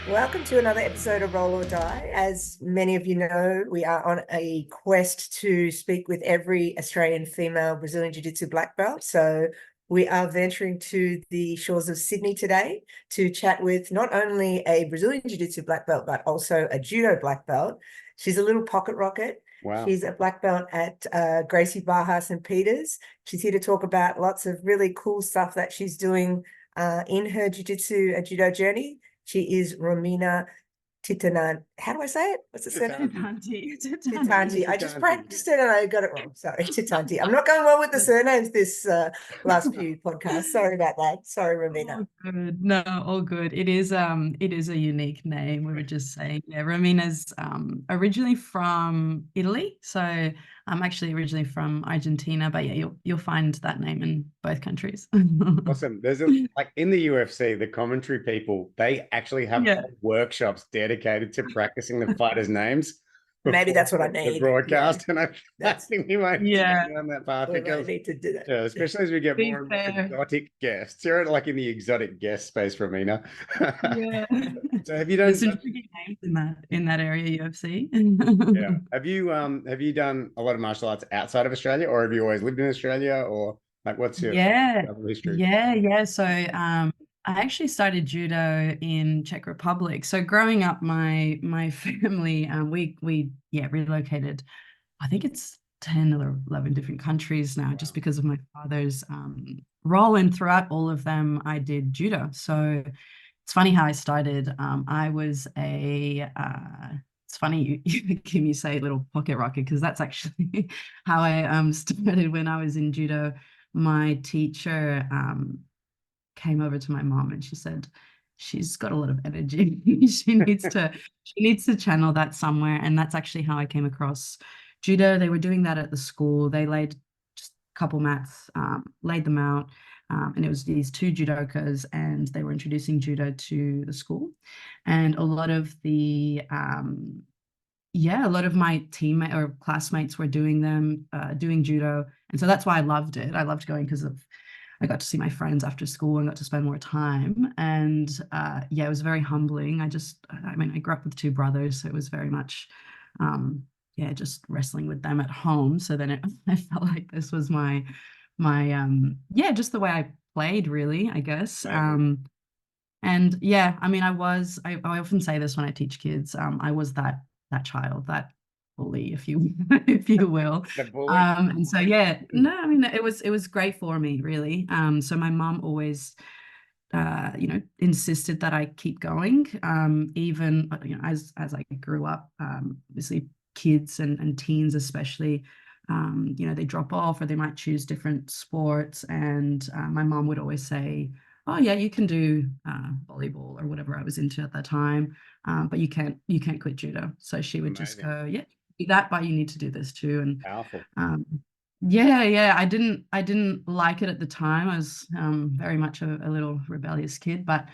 Welcome to another episode of Roll or Die. As many of you know, we are on a quest to speak with every Australian female Brazilian Jiu-Jitsu black belt. So we are venturing to the shores of Sydney today to chat with not only a Brazilian Jiu-Jitsu black belt, but also a judo black belt. She's a little pocket rocket. Wow. She's a black belt at Gracie Barra St. Peters. She's here to talk about lots of really cool stuff that she's doing in her jiu-jitsu and judo journey. She is Romina Titani. How do I say it? What's the surname? Titanti. I just practiced it and I got it wrong. Sorry, Titanti. I'm not going well with the surnames this last few podcasts. Sorry about that. Sorry, Romina. All good. No, all good. It is a unique name. We were just saying, yeah, Romina's originally from Italy, so I'm actually originally from Argentina, but yeah, you'll find that name in both countries. Awesome. There's like in the UFC, the commentary people, they actually have workshops dedicated to practicing the fighters' names. Maybe that's what I need. The broadcast, and I think we might on that path because need to do that. especially as we get more and more exotic guests. You're like in the exotic guest space, Romina. Yeah. So have you done some tricky names in that area, UFC? Yeah. Have you done a lot of martial arts outside of Australia, or have you always lived in Australia, or like what's your travel history? Yeah. So I actually started judo in Czech Republic. So growing up, my family, we relocated. I think it's 10 or 11 different countries now, just because of my father's role. And throughout all of them, I did judo. So it's funny how I started. I was it's funny you say little pocket rocket, because that's actually how I started when I was in judo. My teacher came over to my mom and she said, she's got a lot of energy. she needs to channel that somewhere. And that's actually how I came across judo. They were doing that at the school. They laid just a couple mats, laid them out. And it was these two judokas, and they were introducing judo to the school. And a lot of the a lot of my teammates or classmates were doing judo. And so that's why I loved it. I loved going because I got to see my friends after school and got to spend more time. And it was very humbling. I grew up with two brothers, so it was very much, just wrestling with them at home. So then I felt like this was my just the way I played, really, I guess. Right. I often say this when I teach kids. I was that child, that bully, if you will. The bully. And so it was great for me, really. So my mom always insisted that I keep going, even as I grew up. Obviously kids and teens especially, they drop off or they might choose different sports, and my mom would always say, oh yeah, you can do volleyball or whatever I was into at that time, but you can't quit judo. So she would just go, yeah, do that, but you need to do this too. And powerful. I didn't like it at the time. I was very much a little rebellious kid, but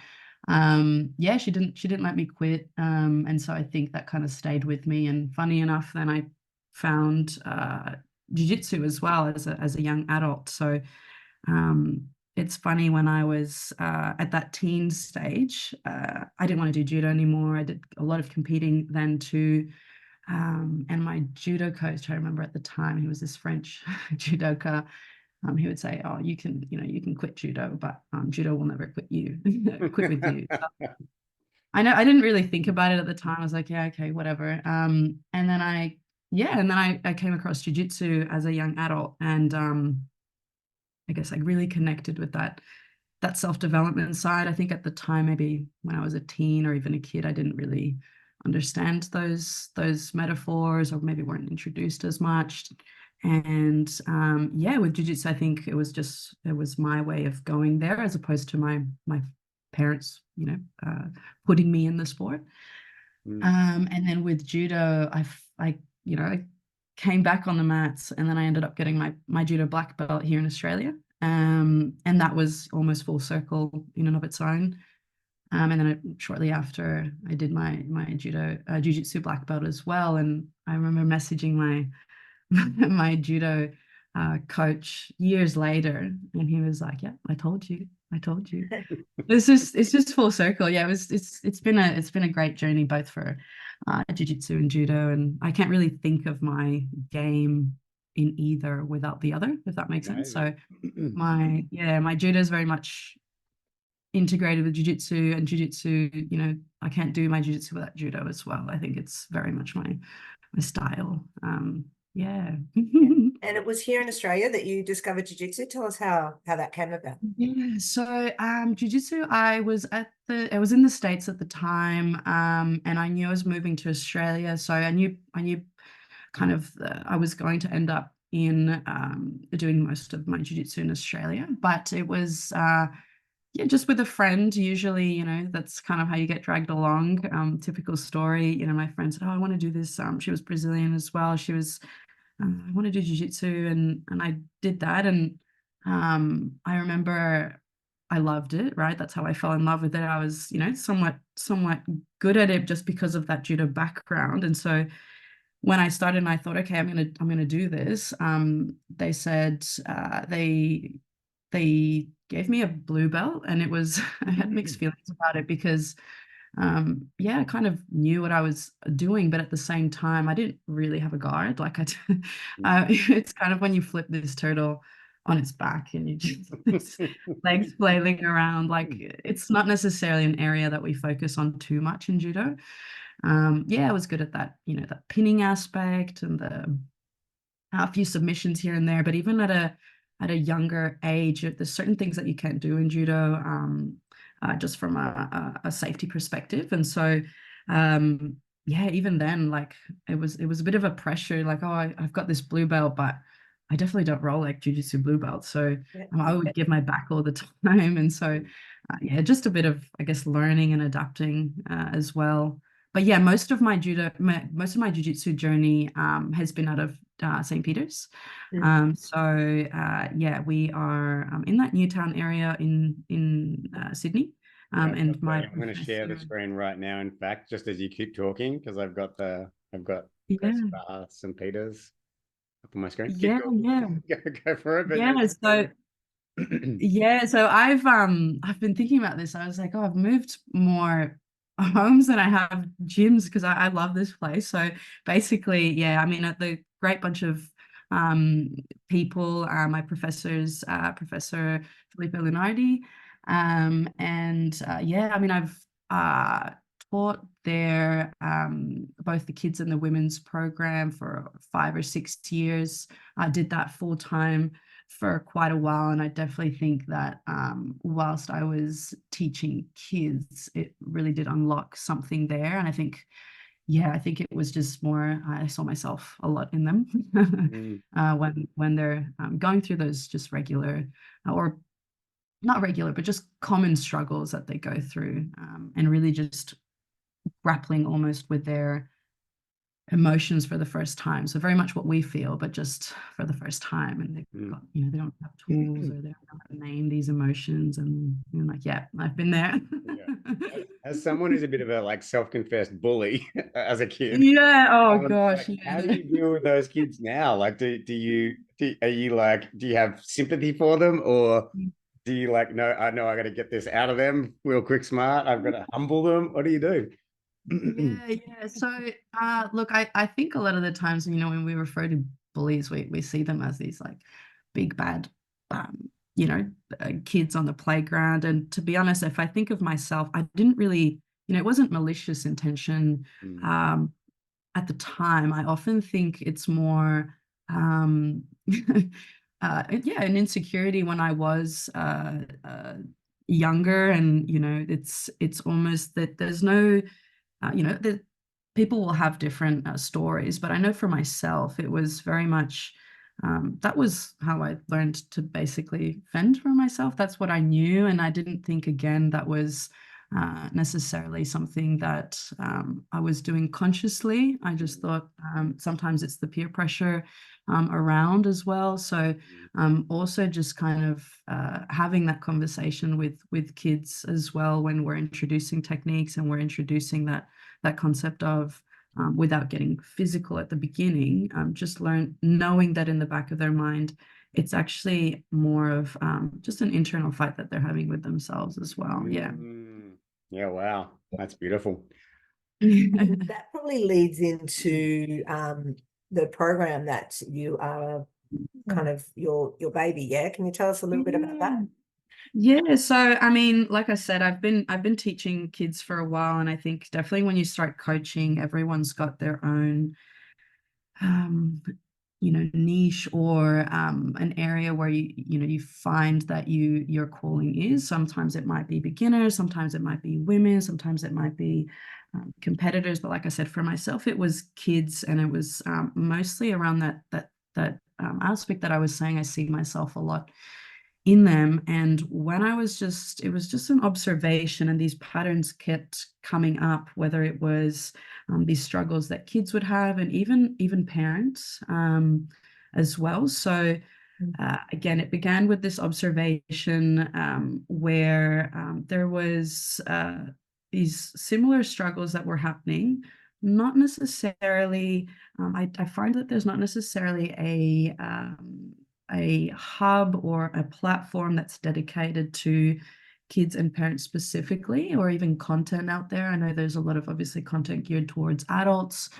she didn't let me quit, and so I think that kind of stayed with me. And funny enough, then I found jiu-jitsu as well as a young adult. So it's funny, when I was at that teen stage, I didn't want to do judo anymore. I did a lot of competing then too. And my judo coach, I remember at the time, he was this French judoka. He would say, oh, you can quit judo, but judo will never quit you, quit with you. So, I know I didn't really think about it at the time. I was like, yeah, okay, whatever. And then I came across jiu-jitsu as a young adult, and I guess I really connected with that self-development side. I think at the time, maybe when I was a teen or even a kid, I didn't really understand those metaphors, or maybe weren't introduced as much. And with jiu-jitsu, I think it was my way of going there, as opposed to my parents putting me in the sport. And then with judo, I came back on the mats, and then I ended up getting my judo black belt here in Australia. And that was almost full circle in and of its own. And then shortly after, I did my jiu-jitsu black belt as well. And I remember messaging my my judo coach years later, and he was like, "Yeah, I told you, I told you." It's just full circle. Yeah, it's been a great journey both for jiu-jitsu and judo, and I can't really think of my game in either without the other, if that makes sense. So my judo is very much integrated with jiu-jitsu, and jiu-jitsu, I can't do my jiu-jitsu without judo as well. I think it's very much my style. Yeah. And it was here in Australia that you discovered jiu-jitsu. Tell us how that came about. Yeah, so jiu-jitsu, I was in the States at the time, and I knew I was moving to Australia, so I knew kind of I was going to end up in doing most of my jiu-jitsu in Australia, but it was yeah, just with a friend. Usually, that's kind of how you get dragged along. Typical story. My friend said, "Oh, I want to do this." She was Brazilian as well. She was, I want to do jiu-jitsu, and I did that, and I remember I loved it. Right, that's how I fell in love with it. I was, somewhat good at it just because of that judo background, and so when I started and I thought, okay, I'm gonna do this, they said they gave me a blue belt, and it was I had mixed feelings about it because yeah, I kind of knew what I was doing, but at the same time, I didn't really have a guard. Like it's kind of when you flip this turtle on its back and you just its legs flailing around. Like it's not necessarily an area that we focus on too much in judo. Yeah, I was good at that, that pinning aspect and a few submissions here and there. But even at a younger age, there's certain things that you can't do in judo, just from a safety perspective. And so, yeah, even then, like it was a bit of a pressure. Like, oh, I've got this blue belt, but I definitely don't roll like jiu-jitsu blue belt. So I would give my back all the time. And so, yeah, just a bit of, I guess, learning and adapting as well. But yeah, most of my jiu-jitsu journey has been out of St. Peter's. So yeah, we are in that Newtown area in Sydney. And I'm going to share the screen right now. In fact, just as you keep talking, because I've got Gracie Barra, St. Peter's up on my screen. Yeah, yeah. Go for it. But yeah, so yeah, so I've been thinking about this. I was like, oh, I've moved more homes than I have gyms because I love this place. So basically, yeah, I mean, the great bunch of people, my professors, Professor Filippo Lunardi, and yeah, I mean, I've taught there both the kids and the women's program for 5 or 6 years. I did that full time for quite a while, and I definitely think that whilst I was teaching kids, it really did unlock something there. And I think, yeah, I think it was just more, I saw myself a lot in them when they're going through those just regular or not regular, but just common struggles that they go through, and really just grappling almost with their emotions for the first time. So very much what we feel, but just for the first time. And they've got, they don't have tools, or they don't know how to name these emotions. And you're like, yeah, I've been there. As someone who's a bit of a like self-confessed bully as a kid. Yeah. Oh gosh. Like, how do you deal with those kids now? Like, do you have sympathy for them, or do you like, no, I know I got to get this out of them real quick, smart. I've got to humble them. What do you do? Yeah. So, look, I think a lot of the times, when we refer to bullies, we see them as these like big bad, kids on the playground. And to be honest, if I think of myself, I didn't really, it wasn't malicious intention. At the time, I often think it's more, yeah, an insecurity when I was younger, and it's almost that there's no. The people will have different stories, but I know for myself, it was very much that was how I learned to basically fend for myself. That's what I knew, and I didn't think again that was necessarily something that I was doing consciously. I just thought sometimes it's the peer pressure around as well. So also just kind of having that conversation with kids as well when we're introducing techniques and we're introducing that concept of without getting physical at the beginning, just knowing that in the back of their mind, it's actually more of just an internal fight that they're having with themselves as well. Yeah. Yeah, wow. That's beautiful. That probably leads into the program that you are kind of your baby. Yeah. Can you tell us a little bit about that? Yeah, so I mean, like I said, I've been teaching kids for a while, and I think definitely when you start coaching, everyone's got their own niche or an area where you find that your calling is. Sometimes it might be beginners, sometimes it might be women, sometimes it might be competitors. But like I said, for myself, it was kids, and it was mostly around that aspect that I was saying I see myself a lot in them. And when it was just an observation, and these patterns kept coming up, whether it was these struggles that kids would have, and even parents as well. So again, it began with this observation where there was these similar struggles that were happening. Not necessarily, I find that there's not necessarily a hub or a platform that's dedicated to kids and parents specifically, or even content out there. I know there's a lot of obviously content geared towards adults,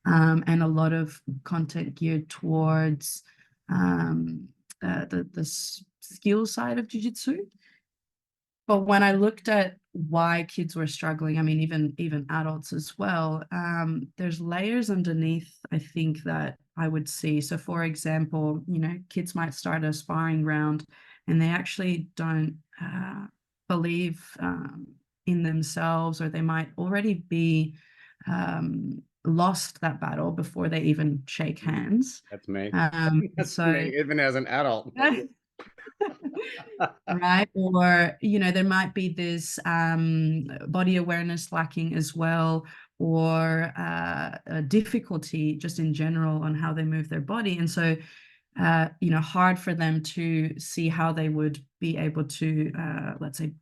and a lot of content geared towards the skill side of jiu-jitsu. But when I looked at why kids were struggling, I mean, even adults as well, there's layers underneath, I think, that I would see. So for example, kids might start a sparring round and they actually don't believe in themselves, or they might already be lost that battle before they even shake hands. That's me. That's me, even as an adult. Right, or there might be this body awareness lacking as well, or a difficulty just in general on how they move their body. And so hard for them to see how they would be able to let's say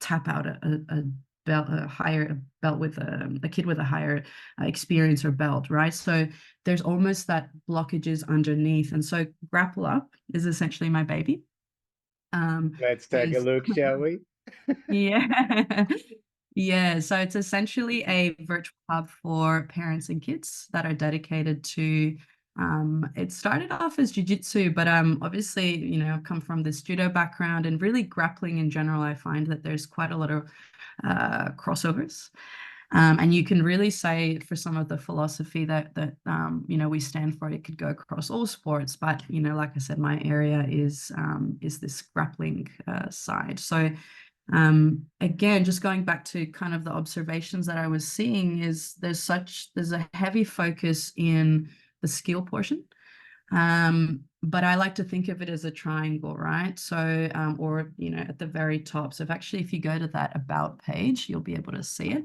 tap out a belt, a higher belt with a kid with a higher experience or belt, right? So there's almost that blockages underneath. And so Grapple Up is essentially my baby. Let's take a look, shall we? Yeah. Yeah, so it's essentially a virtual hub for parents and kids that are dedicated to it started off as jiu-jitsu, but obviously, I've come from this judo background, and really grappling in general, I find that there's quite a lot of crossovers. And you can really say for some of the philosophy that we stand for, it could go across all sports. But like I said, my area is this grappling side. So again, just going back to kind of the observations that I was seeing, is there's a heavy focus in the skill portion. But I like to think of it as a triangle, right? So, or, at the very top. So if you go to that about page, you'll be able to see it.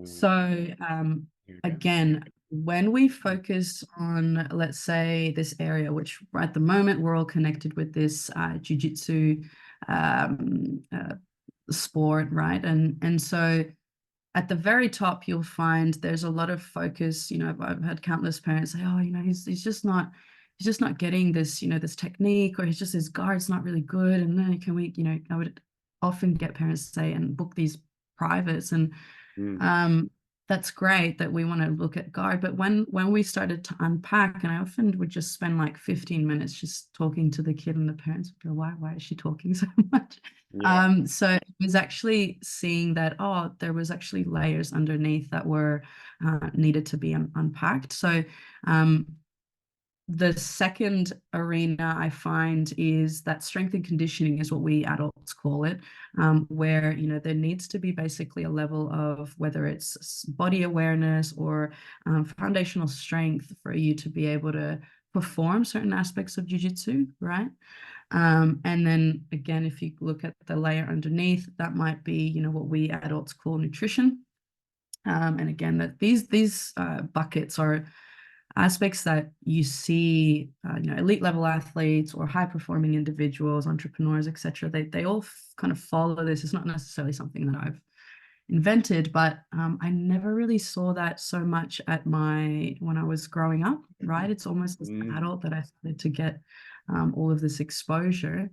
So again, when we focus on, let's say, this area, which at the moment we're all connected with this jiu-jitsu sport, right? And so at the very top, you'll find there's a lot of focus. I've had countless parents say, oh, he's just not getting this, this technique, or his guard's not really good. And then I would often get parents to say and book these privates, and that's great that we want to look at guard. But when we started to unpack, and I often would just spend like 15 minutes just talking to the kid, and the parents would go, why is she talking so much? Yeah. So it was actually seeing that, there was actually layers underneath that were needed to be unpacked. So the second arena I find is that strength and conditioning is what we adults call it, where, there needs to be basically a level of, whether it's body awareness or foundational strength, for you to be able to perform certain aspects of jiu-jitsu, right? And then again, if you look at the layer underneath, that might be, you know, what we adults call nutrition. And again, that these buckets are aspects that you see, you know, elite level athletes or high performing individuals, entrepreneurs, etc. They all kind of follow this. It's not necessarily something that I've invented, but I never really saw that so much when I was growing up, right? It's almost as an adult that I started to get all of this exposure.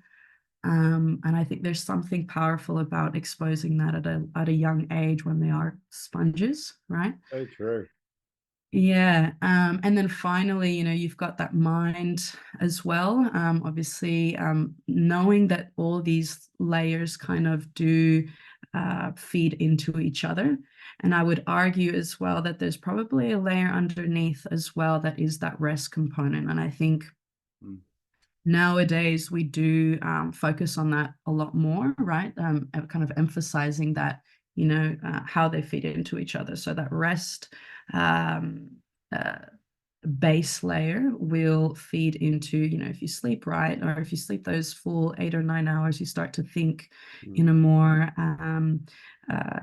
And I think there's something powerful about exposing that at a young age when they are sponges, right? So true. Yeah. And then finally, you know, you've got that mind as well. Obviously, knowing that all these layers kind of do feed into each other. And I would argue as well that there's probably a layer underneath as well that is that rest component. And I think nowadays we do focus on that a lot more, right? Kind of emphasizing that, you know, how they feed into each other. So that rest base layer will feed into, you know, if you sleep right, or if you sleep those full 8 or 9 hours, you start to think in a more,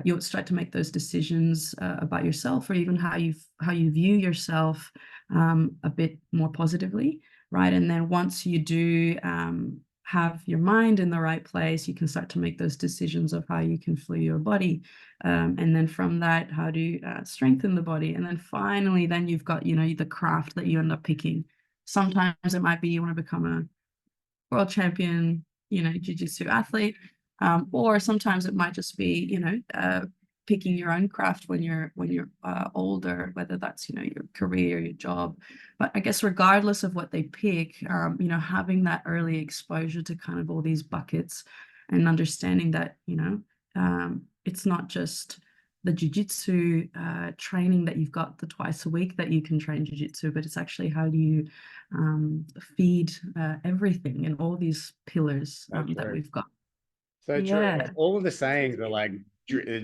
you'll start to make those decisions about yourself, or even how you view yourself a bit more positively, right? And then once you do have your mind in the right place, you can start to make those decisions of how you can fuel your body. And then from that, how to strengthen the body. And then finally, then you've got, you know, the craft that you end up picking. Sometimes it might be you want to become a world champion, you know, jiu-jitsu athlete. Or sometimes it might just be, you know, picking your own craft when you're older, whether that's, you know, your career, your job. But I guess regardless of what they pick, you know, having that early exposure to kind of all these buckets and understanding that, you know, it's not just the jiu-jitsu training that you've got the twice a week that you can train jiu-jitsu, but it's actually how do you feed everything in all these pillars that we've got. So true. Like, all of the sayings are like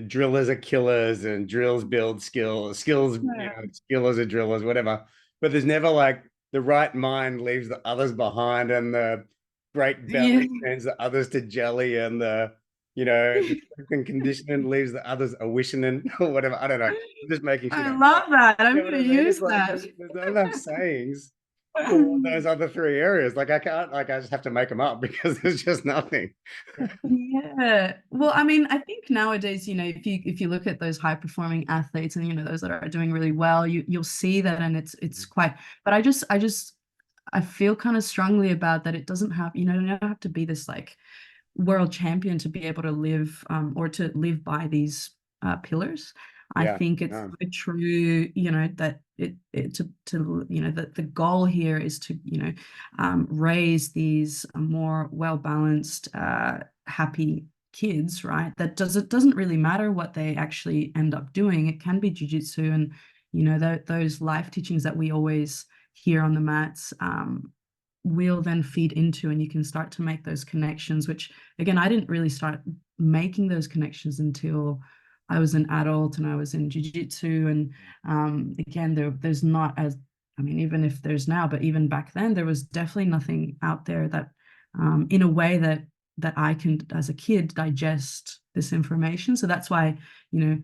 drillers are killers and drills build skills, you know, skillers are drillers, whatever. But there's never like the right mind leaves the others behind, and the great belly turns the others to jelly, and the, you know, the strength and conditioning leaves the others a wishing and or whatever. I don't know. I'm just making shit up. I love that. I'm You know going to what I mean? use It's like that. there's not enough sayings for those other three areas. Like I can't, like I just have to make them up because there's just nothing. Yeah. Well, I mean, I think nowadays, you know, if you look at those high performing athletes and, you know, those that are doing really well, you'll see that, and it's quite, but I feel kind of strongly about that. It doesn't have, you know, you don't have to be this like world champion to be able to live or to live by these pillars. I think it's so true, you know, that to you know, that the goal here is to, you know, raise these more well-balanced, happy kids, right? That doesn't really matter what they actually end up doing. It can be jiu-jitsu, and, you know, those life teachings that we always hear on the mats will then feed into, and you can start to make those connections, which again, I didn't really start making those connections until I was an adult and I was in jiu-jitsu. And again, there's not as, I mean, even if there's now, but even back then, there was definitely nothing out there that in a way that I can, as a kid, digest this information. So that's why, you know,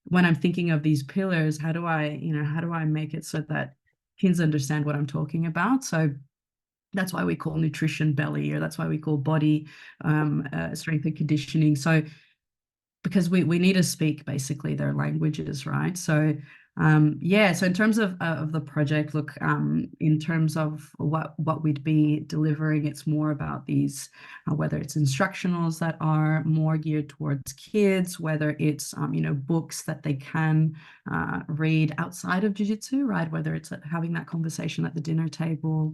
when I'm thinking of these pillars, how do I make it so that kids understand what I'm talking about? So that's why we call nutrition belly, or that's why we call body strength and conditioning. So because we need to speak basically their languages, right? So yeah, so in terms of the project, look, in terms of what we'd be delivering, it's more about these, whether it's instructionals that are more geared towards kids, whether it's you know, books that they can read outside of jiu-jitsu, right? Whether it's having that conversation at the dinner table,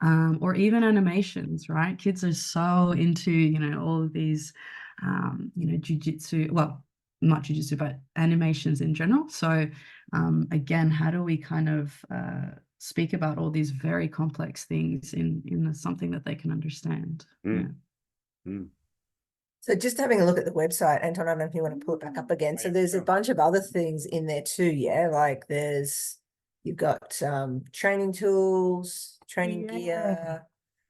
or even animations, right? Kids are so into, you know, all of these you know, jiu-jitsu, well, not jiu-jitsu, but animations in general. So again, how do we kind of speak about all these very complex things in something that they can understand? So just having a look at the website, Anton, I don't know if you want to pull it back up again. So there's a bunch of other things in there too, yeah? Like you've got training tools, training gear,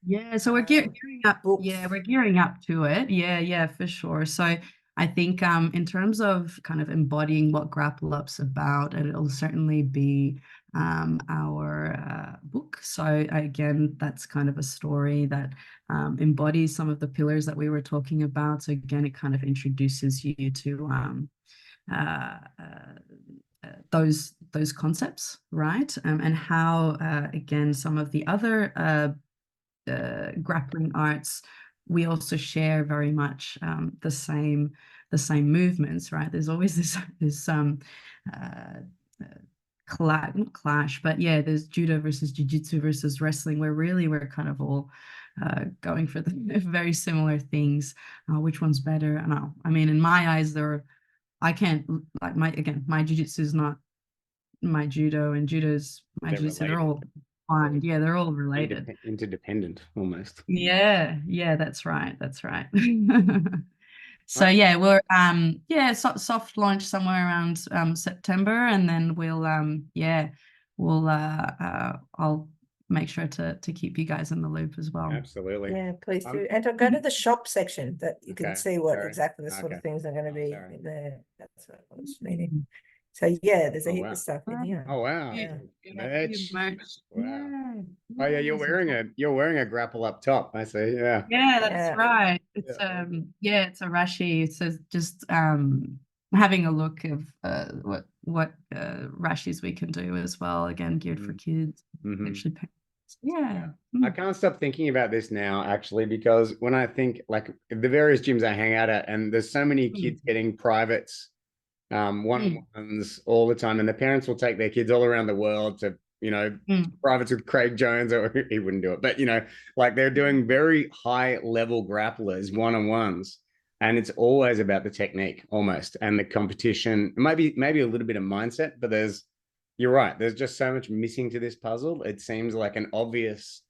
Yeah, so we're um, gearing up. Yeah, books. we're gearing up to it. Yeah, for sure. So I think in terms of kind of embodying what Grapple Up's about, it'll certainly be our book. So again, that's kind of a story that embodies some of the pillars that we were talking about. So again, it kind of introduces you to uh, uh, those concepts, right? And how again some of the other grappling arts, we also share very much the same movements, right? There's always this uh, not clash, but yeah, there's judo versus jiu-jitsu versus wrestling, where really we're kind of all going for the very similar things. Which one's better? I know. I mean, in my eyes, I can't like my jiu-jitsu is not my judo, and judo's my They're jiu-jitsu. They're related, all fine. Yeah, they're all related. interdependent almost. Yeah, that's right. So Right. yeah, we're soft launch somewhere around September, and then we'll I'll make sure to keep you guys in the loop as well. Absolutely. Yeah, please Um, do. And to go to the shop section that you can Okay, see what sorry. exactly the sort of Okay. things are going to Oh, be sorry. in there. That's what I was meaning. So yeah, there's a Oh, heap wow. of stuff in here. Oh, wow. Yeah. Merch. Wow. Oh yeah, Yeah, so you're wearing a Grapple Up top. I see. Yeah. yeah, that's Yeah. right. It's Yeah. it's a rashi. So just having a look of what rashis we can do as well. Again, geared for kids, Mm-hmm. actually parents. Yeah. I can't stop thinking about this now, actually, because when I think like the various gyms I hang out at, and there's so many kids getting privates, one-on-ones all the time, and the parents will take their kids all around the world to, privates with Craig Jones, or he wouldn't do it, but like they're doing very high level grapplers one-on-ones, and it's always about the technique almost and the competition. Maybe a little bit of mindset, but you're right. There's just so much missing to this puzzle. It seems like an obvious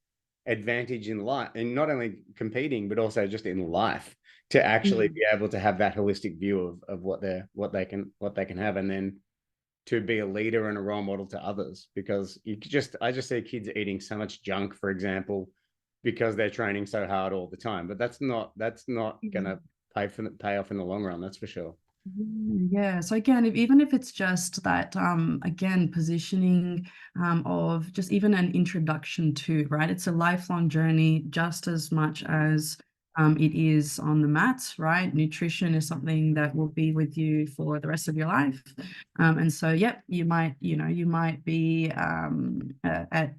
advantage in life, and not only competing, but also just in life, to actually be able to have that holistic view of what they can have, and then to be a leader and a role model to others. Because I just see kids eating so much junk, for example, because they're training so hard all the time. But that's not gonna pay off in the long run. That's for sure. Yeah. So again, even if it's just that, again, positioning of just even an introduction to, right? It's a lifelong journey just as much as it is on the mats, right? Nutrition is something that will be with you for the rest of your life. And so, yep, you might be at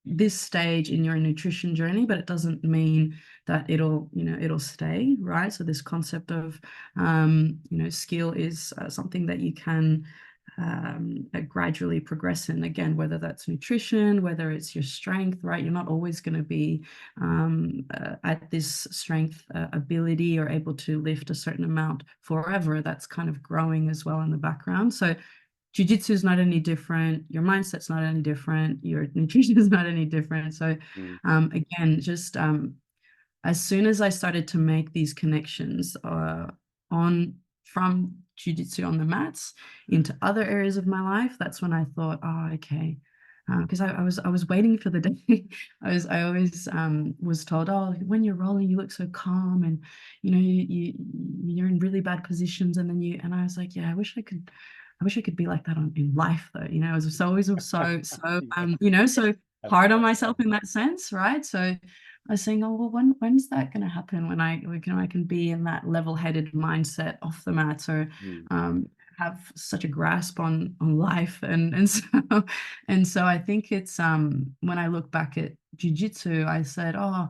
this stage in your nutrition journey, but it doesn't mean that it'll stay, right? So this concept of skill is something that you can gradually progress in, again, whether that's nutrition, whether it's your strength, right? You're not always going to be at this strength ability or able to lift a certain amount forever. That's kind of growing as well in the background. So jiu-jitsu is not any different, your mindset's not any different, your nutrition is not any different. So again, just as soon as I started to make these connections from jiu-jitsu on the mats into other areas of my life, that's when I thought, oh, okay. Because I was waiting for the day. I always was told, oh, when you're rolling, you look so calm, and you're in really bad positions, and I was like, yeah, I wish I could be like that in life, though. I was always so so hard on myself in that sense, right? So I was saying, oh, well, when's that going to happen, when I can be in that level-headed mindset off the mat, or have such a grasp on life, and so I think it's when I look back at jiu-jitsu, I said, oh,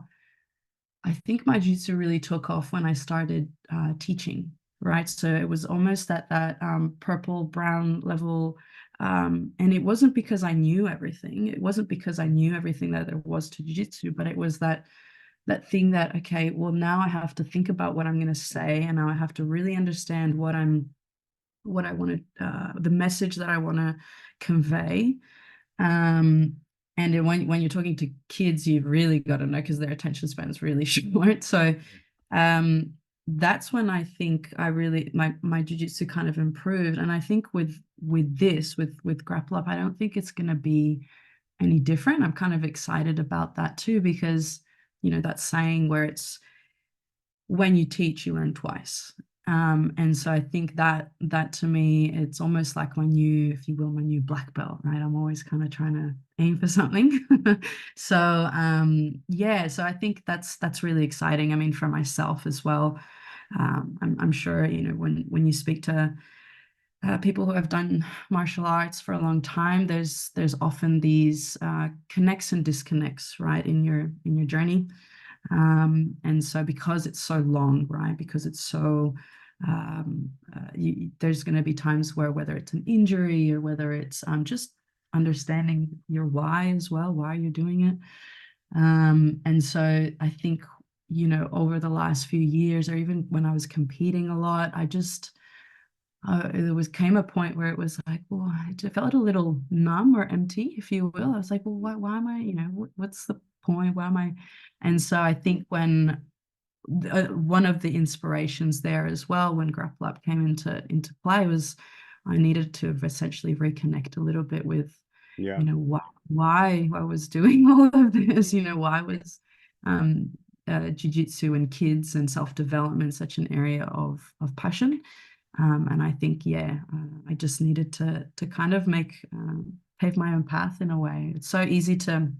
I think my jiu-jitsu really took off when I started teaching, right? So it was almost at that purple brown level, and it wasn't because I knew everything. It wasn't because I knew everything that there was to jiu-jitsu, but it was that thing that, okay, well, now I have to think about what I'm going to say, and now I have to really understand what I want to, the message that I want to convey. And when you're talking to kids, you've really got to know, because their attention span is really short. So that's when I think I really my jiu-jitsu kind of improved. And I think with Grapple Up, I don't think it's going to be any different. I'm kind of excited about that too, because that saying where it's when you teach, you learn twice. And so I think that to me, it's almost like my new, if you will, my new black belt, right? I'm always kind of trying to aim for something. So yeah, so I think that's really exciting. I mean, for myself as well. I'm sure, when you speak to people who have done martial arts for a long time, there's often these connects and disconnects, right, in your journey. And so because it's so long, right, because it's so there's going to be times where, whether it's an injury or whether it's just understanding your why as well, why you're doing it. And so I think, over the last few years, or even when I was competing a lot, I just came a point where it was like, well, I felt a little numb or empty, if you will. I was like, well, why am I, what's the point? Why am I? And so I think when one of the inspirations there as well, when Grapple Up came into play, was I needed to essentially reconnect a little bit with, why I was doing all of this, why was jiu-jitsu and kids and self-development such an area of passion. And I think, I just needed to kind of pave my own path in a way. It's so easy to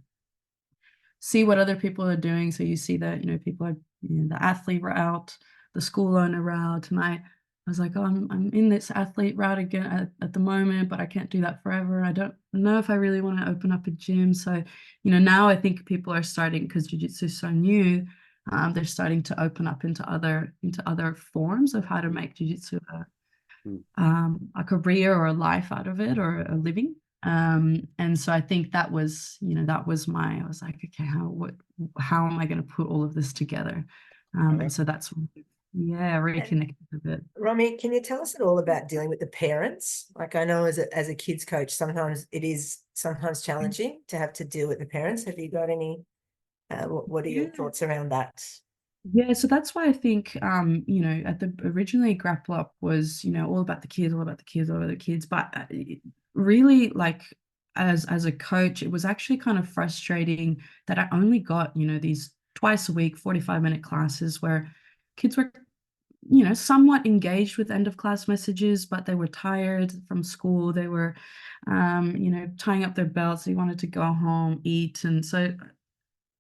see what other people are doing. So you see that, people are the athlete route, the school owner route. And I was like, oh, I'm in this athlete route again at the moment, but I can't do that forever. I don't know if I really want to open up a gym. So, now I think people are starting, because jiu-jitsu is so new, they're starting to open up into other forms of how to make jiu-jitsu a career or a life out of it, or a living. And so I think that was, I was like, okay, how am I going to put all of this together? And so that's, reconnected a bit. Romy, can you tell us at all about dealing with the parents? Like, I know as a kids coach, sometimes it is challenging to have to deal with the parents. Have you got any, what are your thoughts around that? Yeah, so that's why I think, originally Grapple Up was, all about the kids, all about the kids, all about the kids. But really, like, as a coach, it was actually kind of frustrating that I only got, these twice a week, 45-minute classes where kids were, somewhat engaged with end of class messages, but they were tired from school. They were, tying up their belts. They wanted to go home, eat. And so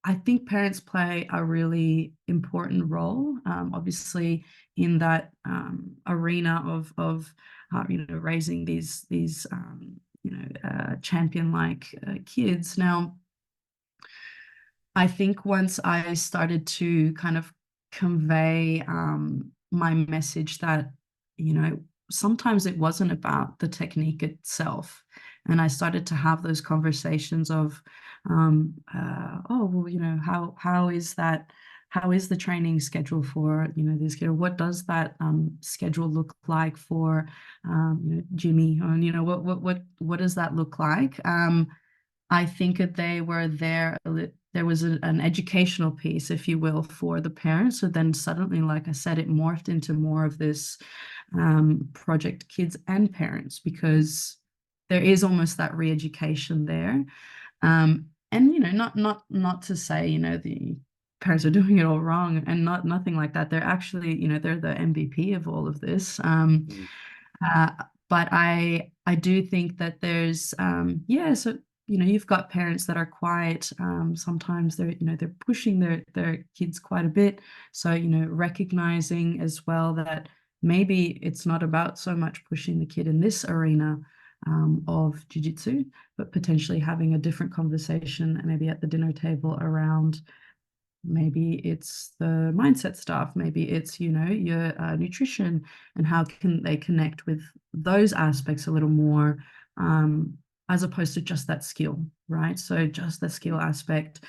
I think parents play a really important role, obviously, in that arena of raising these champion-like kids. Now, I think once I started to kind of convey my message that, sometimes it wasn't about the technique itself. And I started to have those conversations of, oh, well, how is that? How is the training schedule for, this kid? Or what does that schedule look like for, Jimmy? Or, what does that look like? I think that they were there. There was an educational piece, if you will, for the parents. So then suddenly, like I said, it morphed into more of this project kids and parents, because there is almost that re-education there. And not to say the parents are doing it all wrong, and nothing like that. They're actually, they're the MVP of all of this. But I do think that there's so you've got parents that are quiet. Sometimes they're pushing their kids quite a bit. So recognizing as well that maybe it's not about so much pushing the kid in this arena of jiu-jitsu, but potentially having a different conversation, maybe at the dinner table, around maybe it's the mindset stuff, maybe it's your nutrition, and how can they connect with those aspects a little more, as opposed to just that skill, right? So just the skill aspect,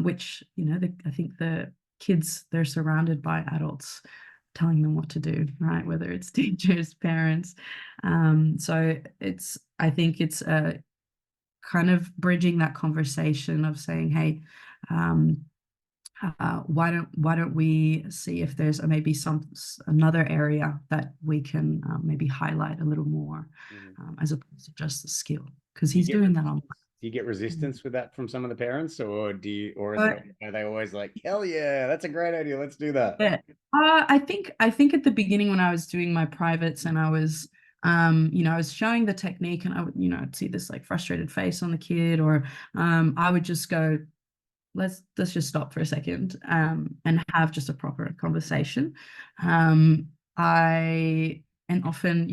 which I think the kids, they're surrounded by adults telling them what to do, right? Whether it's teachers, parents. So I think it's kind of bridging that conversation of saying, hey, why don't we see if there's maybe another area that we can maybe highlight a little more, as opposed to just the skill, because he's doing that on. Do you get resistance with that from some of the parents, or or Uh, are they always like, hell yeah, that's a great idea, let's do that? Yeah. I think at the beginning when I was doing my privates and I was I was showing the technique and I would, I'd see this like frustrated face on the kid, or I would just go, let's just stop for a second and have just a proper conversation. I and often,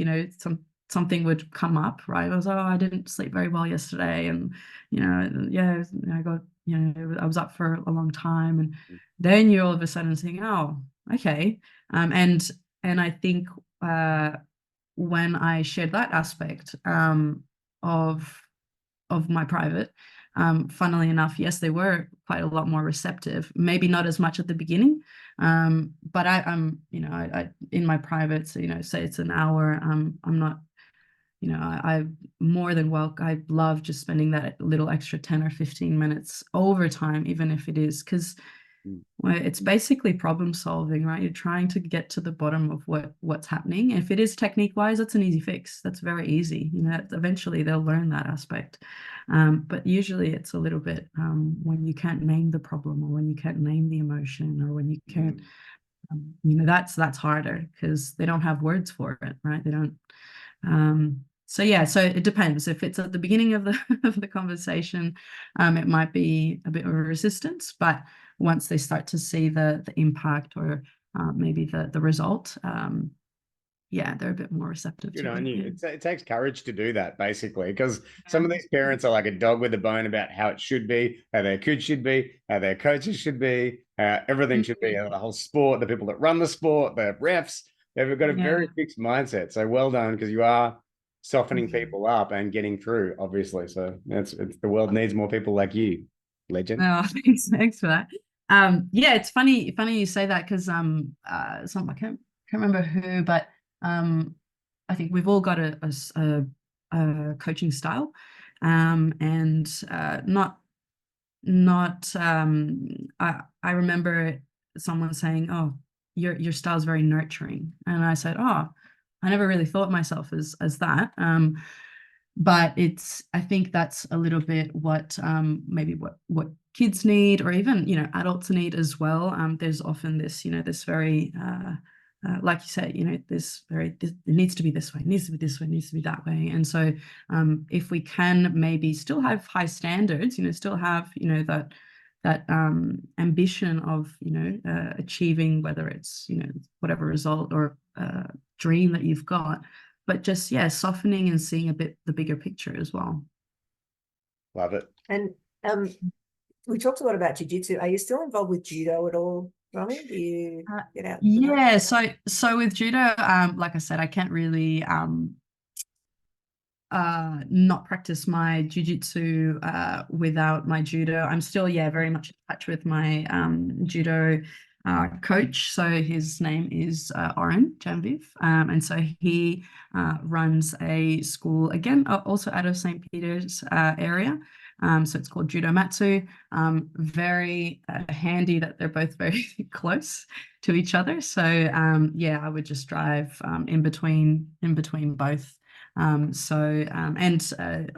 something would come up, right? I was, oh, I didn't sleep very well yesterday, and yeah, I got, I was up for a long time, and then you're all of a sudden saying, oh, okay, and I think when I shared that aspect of my private, funnily enough, yes, they were quite a lot more receptive, maybe not as much at the beginning, but I'm I in my private, so say it's an hour, I'm not, I more than welcome. I love just spending that little extra 10 or 15 minutes overtime, even if it is, because it's basically problem solving, right? You're trying to get to the bottom of what's happening. If it is technique wise, that's an easy fix. That's very easy. Eventually they'll learn that aspect. But usually it's a little bit when you can't name the problem, or when you can't name the emotion, or when you can't, that's harder because they don't have words for it, right? They don't. So yeah, so it depends. If it's at the beginning of the of the conversation, it might be a bit of a resistance, but once they start to see the impact, or maybe the result, yeah, they're a bit more receptive Good to on it. you. Yeah. It takes courage to do that, basically, because some of these parents are like a dog with a bone about how it should be, how their kids should be, how their coaches should be, how everything should be, the whole sport, the people that run the sport, the refs. They've got a very fixed mindset. So well done, because you are softening people up and getting through, obviously. So it's the world needs more people like you, legend. Oh, thanks for that. Yeah, it's funny you say that, because I can't remember who, but I think we've all got a coaching style, and not I remember someone saying, oh, your style is very nurturing, and I said, oh, I never really thought myself as that, but I think that's a little bit what maybe what kids need, or even adults need as well. There's often this this very like you said, it needs to be this way, it needs to be this way, it needs to be that way. And so if we can maybe still have high standards, still have that ambition of achieving, whether it's whatever result or dream that you've got, but just softening and seeing a bit the bigger picture as well. Love it. And we talked a lot about jiu-jitsu. Are you still involved with judo at all, Romy? Do you get out? Yeah, so with judo, like I said, I can't really not practice my jiu-jitsu without my judo. I'm still very much in touch with my judo coach. So his name is Oren Janviv, and so he runs a school, again also out of St. Peter's area. So it's called Judo Matsu. Very handy that they're both very close to each other. So I would just drive in between both.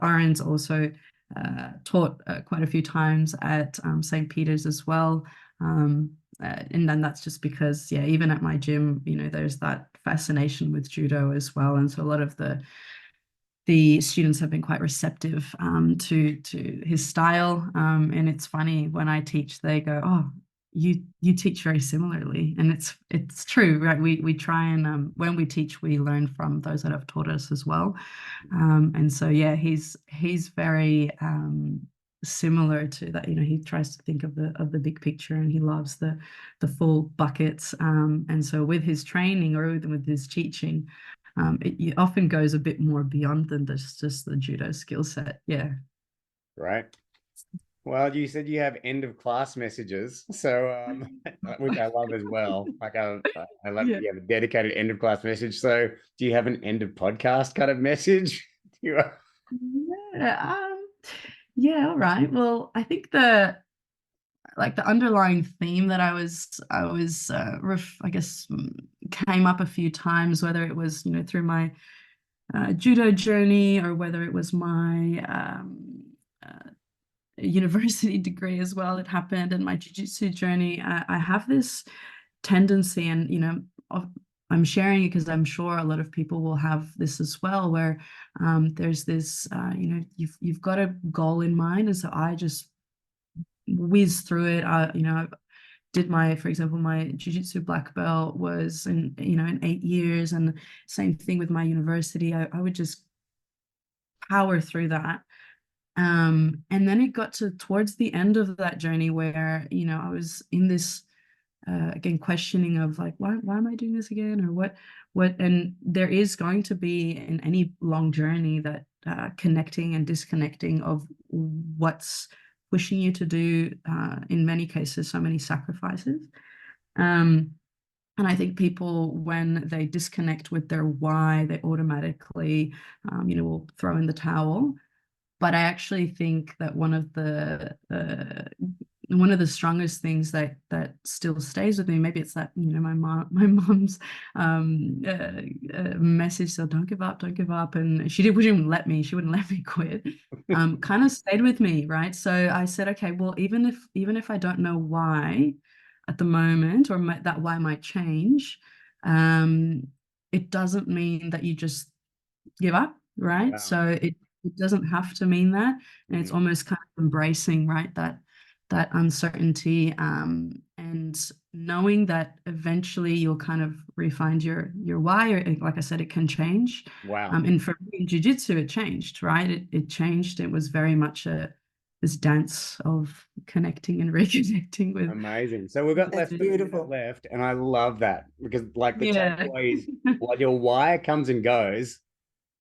Oren's also taught quite a few times at St. Peter's as well. And then that's just because, even at my gym, there's that fascination with judo as well. And so a lot of the students have been quite receptive to his style. And it's funny, when I teach, they go, oh, you teach very similarly. And it's true, right? We try and when we teach, we learn from those that have taught us as well. And so he's very similar to that. He tries to think of the big picture, and he loves the full buckets. And so with his training, or with his teaching, it often goes a bit more beyond than just the judo skill set. Yeah. Right. Well, you said you have end of class messages, so which I love as well. Like I love that you have a dedicated end of class message. So do you have an end of podcast kind of message? All right. Well, I think the underlying theme that I guess came up a few times, whether it was through my judo journey, or whether it was my university degree as well, it happened, and my jiu-jitsu journey. I have this tendency, and I'm sharing it because I'm sure a lot of people will have this as well, where there's this, you've got a goal in mind, and so I just whiz through it. I did for example, my jiu-jitsu black belt was in 8 years, and same thing with my university. I would just power through that. And then it got towards the end of that journey where, I was in this, again, questioning of like, why am I doing this again? Or what, and there is going to be in any long journey that connecting and disconnecting of what's pushing you to do, in many cases, so many sacrifices. And I think people, when they disconnect with their why, they automatically, will throw in the towel. But I actually think that one of the strongest things that still stays with me, maybe it's that, my mom's message, so don't give up, and she wouldn't let me quit. Kind of stayed with me, right? So I said, okay, well, even if I don't know why at the moment, or that why might change, it doesn't mean that you just give up, right? Wow. So it doesn't have to mean that, and it's almost kind of embracing, right, that uncertainty, and knowing that eventually you'll kind of refine your why, or like I said, it can change. Wow. And for me in jiu-jitsu, it changed, right? It changed. It was very much this dance of connecting and reconnecting with. Amazing. So we've got That's less than a minute beautiful. left, and I love that because, like, the Yeah. takeaway is, while your why comes and goes,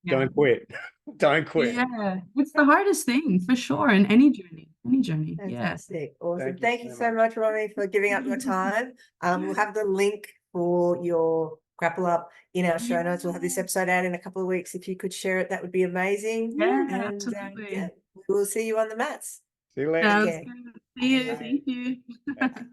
Yeah. don't quit. Don't quit. Yeah, it's the hardest thing for sure in any journey. Yeah. Fantastic. Awesome. Thank you Thank you so so much, Romy, for giving up your time. We'll have the link for your grapple up in our show notes. We'll have this episode out in a couple of weeks. If you could share it, that would be amazing. Yeah, And absolutely. we'll see you on the mats. See you later. Sounds Okay. good. See you. Bye. Thank you. Bye.